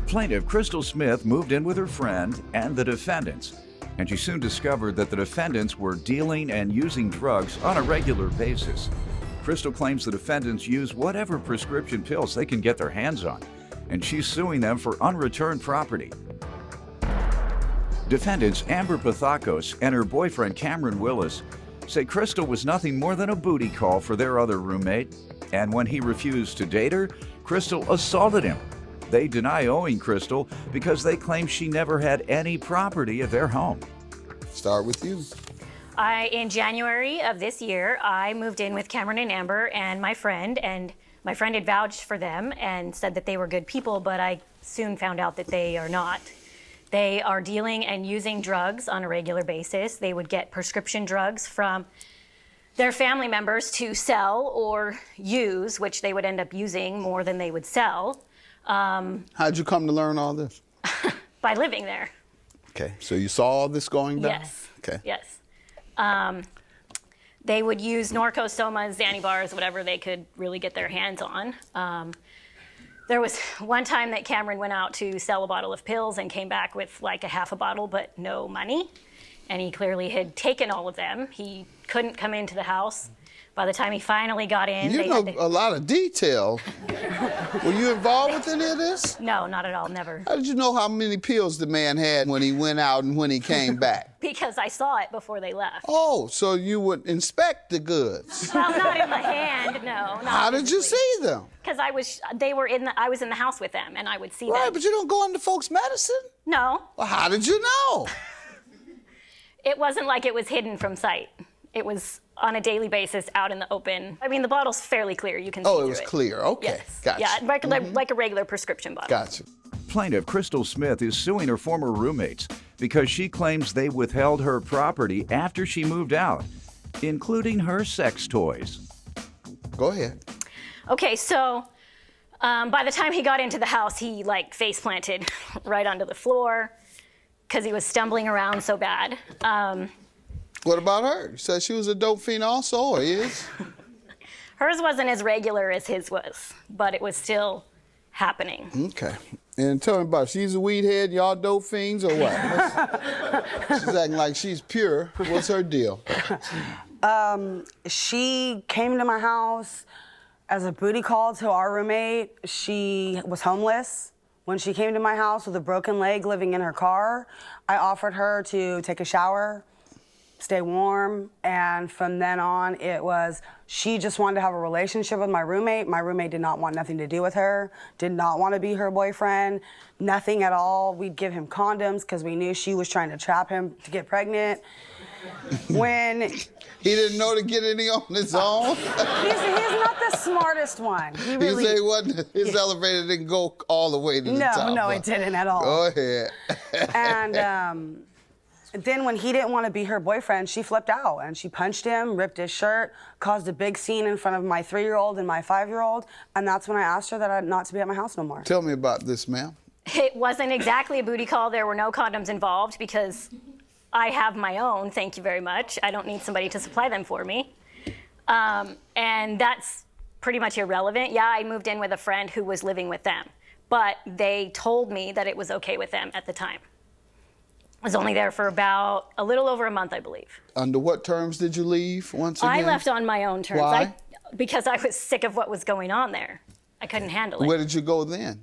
Plaintiff Crystal Smith moved in with her friend and the defendants, and she soon discovered that the defendants were dealing and using drugs on a regular basis. Crystal claims the defendants use whatever prescription pills they can get their hands on, and she's suing them for unreturned property. Defendants Amber Pathakos and her boyfriend Cameron Willis say Crystal was nothing more than a booty call for their other roommate, and when he refused to date her, Crystal assaulted him. They deny owing Crystal because they claim she never had any property at their home. Start with you. In January of this year, I moved in with Cameron and Amber and my friend had vouched for them and said that they were good people, but I soon found out that they are not. They are dealing and using drugs on a regular basis. They would get prescription drugs from their family members to sell or use, which they would end up using more than they would sell. How'd you come to learn all this? By living there. Okay, so you saw all this going down? Yes. Okay. Yes. They would use Norcostomas, Xanibars, whatever they could really get their hands on. There was one time that Cameron went out to sell a bottle of pills and came back with like a half a bottle but no money. And he clearly had taken all of them. He couldn't come into the house. By the time he finally got in, You know a lot of detail. Were you involved with any of this? No, not at all, never. How did you know how many pills the man had when he went out and when he came back? Because I saw it before they left. Oh, so you would inspect the goods. Well, not in my hand, no. How did you see them? Because I was in the house with them, and I would see them. Right, but you don't go into folks' medicine? No. Well, how did you know? It wasn't like it was hidden from sight. It was on a daily basis out in the open. I mean, the bottle's fairly clear. You can see Oh, it through was clear. Okay, Yes. gotcha. Yeah, like a regular prescription bottle. Gotcha. Plaintiff Crystal Smith is suing her former roommates because she claims they withheld her property after she moved out, including her sex toys. Go ahead. Okay, so by the time he got into the house, he face planted right onto the floor because he was stumbling around so bad. What about her? You said she was a dope fiend also, or is? Hers wasn't as regular as his was, but it was still happening. Okay. And tell me about it. She's a weed head, y'all dope fiends, or what? She's acting like she's pure. What's her deal? She came to my house as a booty call to our roommate. She was homeless. When she came to my house with a broken leg living in her car, I offered her to take a shower, stay warm, and from then on it was she just wanted to have a relationship with my roommate. My roommate did not want nothing to do with her, did not want to be her boyfriend, nothing at all. We'd give him condoms because we knew she was trying to trap him to get pregnant. When he didn't know to get any on his own. He's not the smartest one. He really. You say what? His elevator didn't go all the way to the top. No, it didn't at all. Go ahead. And then when he didn't want to be her boyfriend, she flipped out and she punched him, ripped his shirt, caused a big scene in front of my 3-year-old and my 5-year-old, and that's when I asked her not to be at my house no more. Tell me about this, ma'am. It wasn't exactly a booty call. There were no condoms involved because I have my own, thank you very much. I don't need somebody to supply them for me. And that's pretty much irrelevant. Yeah, I moved in with a friend who was living with them, but they told me that it was okay with them at the time. I was only there for about a little over a month, I believe. Under what terms did you leave once again? I left on my own terms. Why? Because I was sick of what was going on there. I couldn't handle it. Where did you go then?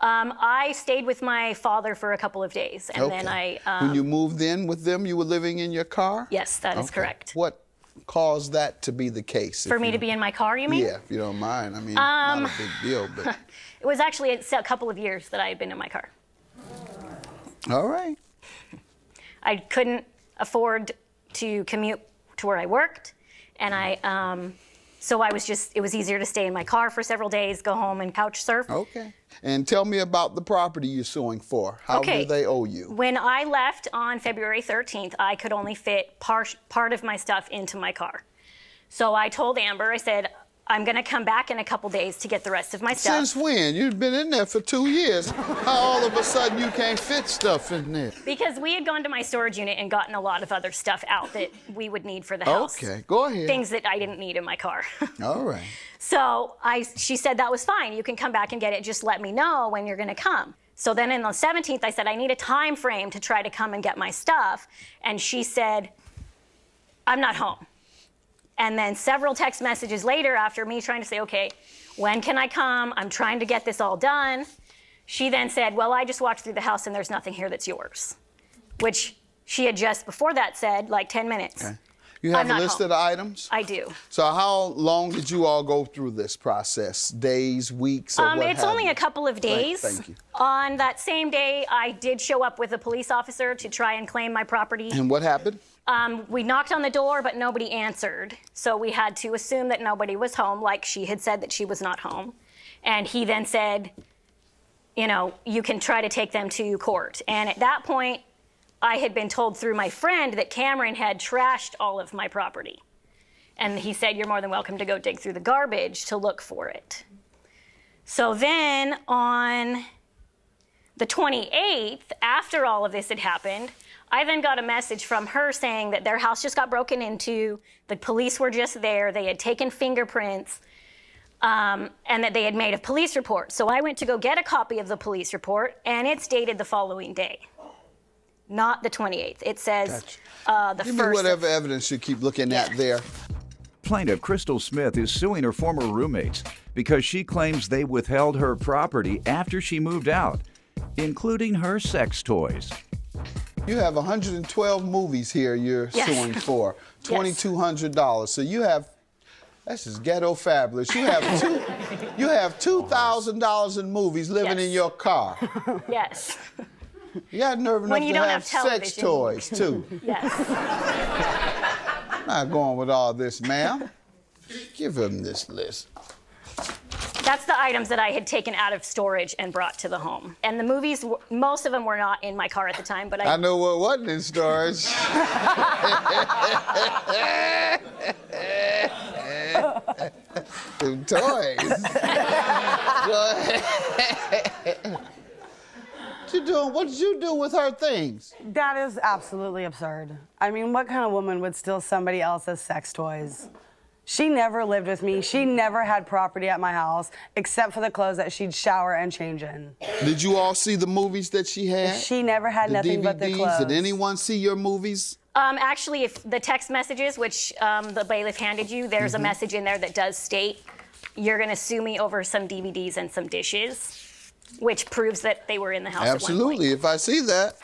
I stayed with my father for a couple of days, and then I... when you moved in with them, you were living in your car? Yes, that is correct. What caused that to be the case? For me to be in my car, you mean? Yeah, if you don't mind. I mean, not a big deal, but... It was actually a couple of years that I had been in my car. All right. I couldn't afford to commute to where I worked, and so it was easier to stay in my car for several days, go home and couch surf. Okay. And tell me about the property you're suing for. How do they owe you? When I left on February 13th, I could only fit part of my stuff into my car. So I told Amber, I said, I'm going to come back in a couple days to get the rest of my stuff. Since when? You've been in there for 2 years. How all of a sudden you can't fit stuff in there? Because we had gone to my storage unit and gotten a lot of other stuff out that we would need for the house. Okay, go ahead. Things that I didn't need in my car. All right. So she said that was fine. You can come back and get it. Just let me know when you're going to come. So then on the 17th, I said, I need a time frame to try to come and get my stuff. And she said, I'm not home. And then several text messages later, after me trying to say, okay, when can I come? I'm trying to get this all done. She then said, well, I just walked through the house and there's nothing here that's yours, which she had just before that said, like 10 minutes. Okay. You have a list of the items? I do. So how long did you all go through this process? Days, weeks, or what It's only a couple of days. Thank you. On that same day, I did show up with a police officer to try and claim my property. And what happened? We knocked on the door, but nobody answered. So we had to assume that nobody was home, like she had said that she was not home. And he then said, you know, you can try to take them to court. And at that point, I had been told through my friend that Cameron had trashed all of my property. And he said, you're more than welcome to go dig through the garbage to look for it. So then on the 28th, after all of this had happened, I then got a message from her saying that their house just got broken into, the police were just there, they had taken fingerprints, and that they had made a police report. So I went to go get a copy of the police report, and it's dated the following day, not the 28th. It says the 1st. Give me whatever evidence you keep looking at there. Plaintiff Crystal Smith is suing her former roommates because she claims they withheld her property after she moved out, including her sex toys. You have 112 movies here you're suing for, $2,200. So you have, that's just ghetto fabulous. You have $2,000 in movies living in your car. Yes. You got nerve enough you to don't have sex toys, too. Yes. I'm not going with all this, ma'am. Give him this list. That's the items that I had taken out of storage and brought to the home. And the movies, most of them were not in my car at the time, but I know what wasn't in storage. Them toys. What you doing? What did you do with her things? That is absolutely absurd. I mean, what kind of woman would steal somebody else's sex toys? She never lived with me. She never had property at my house, except for the clothes that she'd shower and change in. Did you all see the movies that she had? She never had nothing but the clothes. Did anyone see your movies? Actually, if the text messages, which the bailiff handed you, there's a message in there that does state, you're going to sue me over some DVDs and some dishes, which proves that they were in the house Absolutely, at one point. if I see that.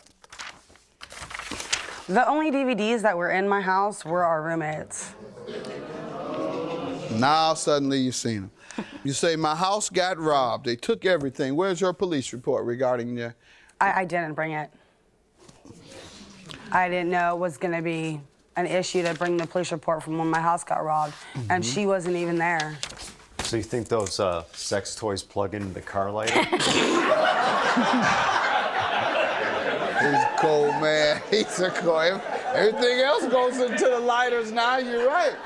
The only DVDs that were in my house were our roommates. Now suddenly you've seen them. You say, my house got robbed. They took everything. Where's your police report regarding your... I didn't bring it. I didn't know it was going to be an issue to bring the police report from when my house got robbed, and she wasn't even there. So you think those sex toys plug into the car lighter? He's a cold man. He's a cold. Everything else goes into the lighters now. You're right.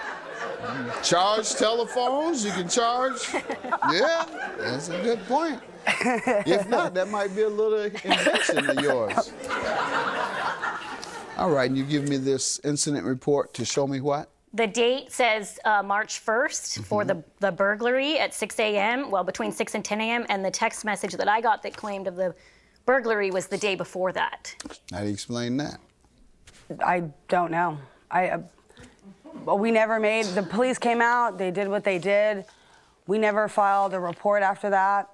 Charge telephones. You can charge. Yeah, that's a good point. If not, that might be a little invention of yours. All right, and you give me this incident report to show me what? The date says March 1st for the burglary at 6 a.m., well, between 6 and 10 a.m., and the text message that I got that claimed of the burglary was the day before that. How do you explain that? I don't know. We never made, the police came out, they did what they did. We never filed a report after that.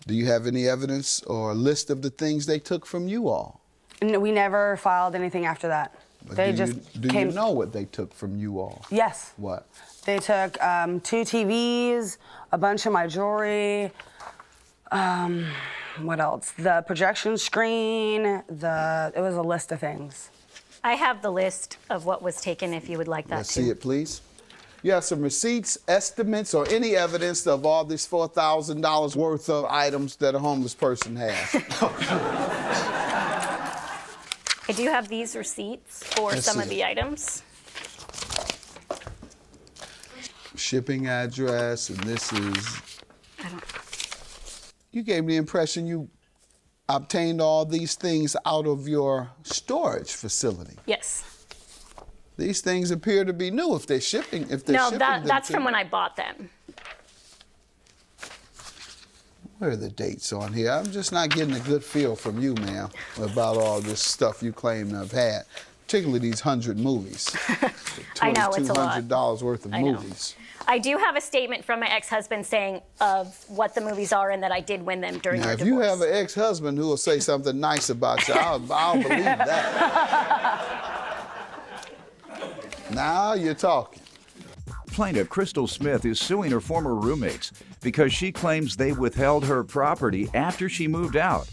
Do you have any evidence or a list of the things they took from you all? No, we never filed anything after that. But They do just you came. know what they took from you all? Yes. What? They took 2 TVs, a bunch of my jewelry, what else? The projection screen, it was a list of things. I have the list of what was taken if you would like that Let's too. see it, please. You have some receipts, estimates, or any evidence of all this $4,000 worth of items that a homeless person has? I do have these receipts for Let's some see of the items. Shipping address, and this is... I don't... You gave me the impression you obtained all these things out of your storage facility. Yes. These things appear to be new if they're shipping. No, that's from when I bought them. Where are the dates on here? I'm just not getting a good feel from you, ma'am, about all this stuff you claim to have had, particularly these 100 movies. I know, it's a lot. $200 worth of I know. movies. I do have a statement from my ex-husband saying of what the movies are and that I did win them during Now, our if divorce. you have an ex-husband who will say something nice about you, I'll believe that. Now you're talking. Plaintiff Crystal Smith is suing her former roommates because she claims they withheld her property after she moved out,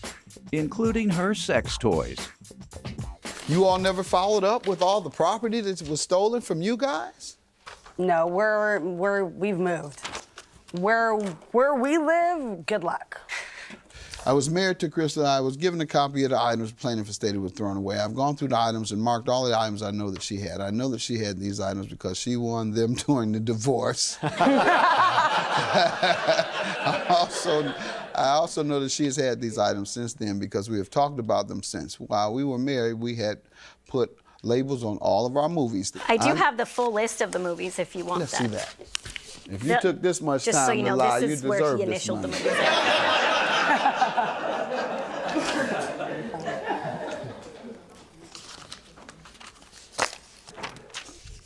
including her sex toys. You all never followed up with all the property that was stolen from you guys? No, we've moved. Where we live, good luck. I was married to Crystal. I was given a copy of the items plaintiff stated were thrown away. I've gone through the items and marked all the items I know that she had. I know that she had these items because she won them during the divorce. I also know that she has had these items since then because we have talked about them since. While we were married, we had put labels on all of our movies. I do have the full list of the movies if you want Let's that. see that. If you took this much Just time so you to know, lie, you this is where deserve he this initialed the money. movies.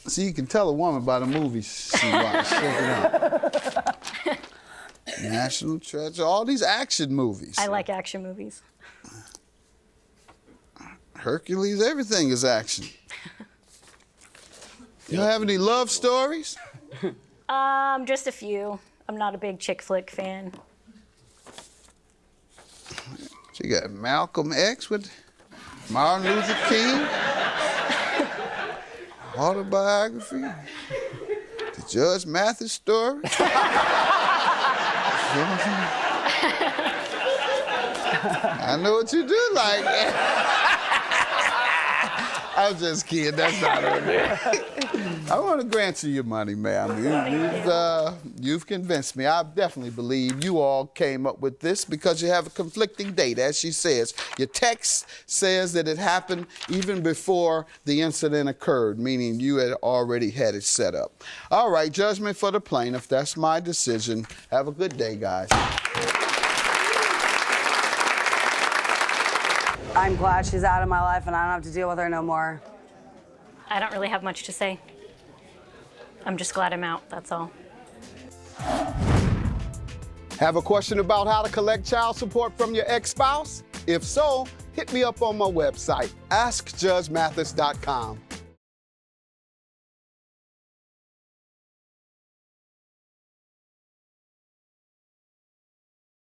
See, you can tell a woman by the movies she watched. Check it out. National Treasure, all these action movies. I like action movies. Hercules, everything is action. You don't have any love stories? Just a few. I'm not a big chick flick fan. She got Malcolm X with Martin Luther King. Autobiography. The Judge Mathis story. I know what you do like. I'm just kidding. That's not on there. I want to grant you your money, ma'am. You've convinced me. I definitely believe you all came up with this because you have a conflicting date, as she says. Your text says that it happened even before the incident occurred, meaning you had already had it set up. All right, judgment for the plaintiff. That's my decision. Have a good day, guys. I'm glad she's out of my life and I don't have to deal with her no more. I don't really have much to say. I'm just glad I'm out, that's all. Have a question about how to collect child support from your ex-spouse? If so, hit me up on my website, askjudgemathis.com.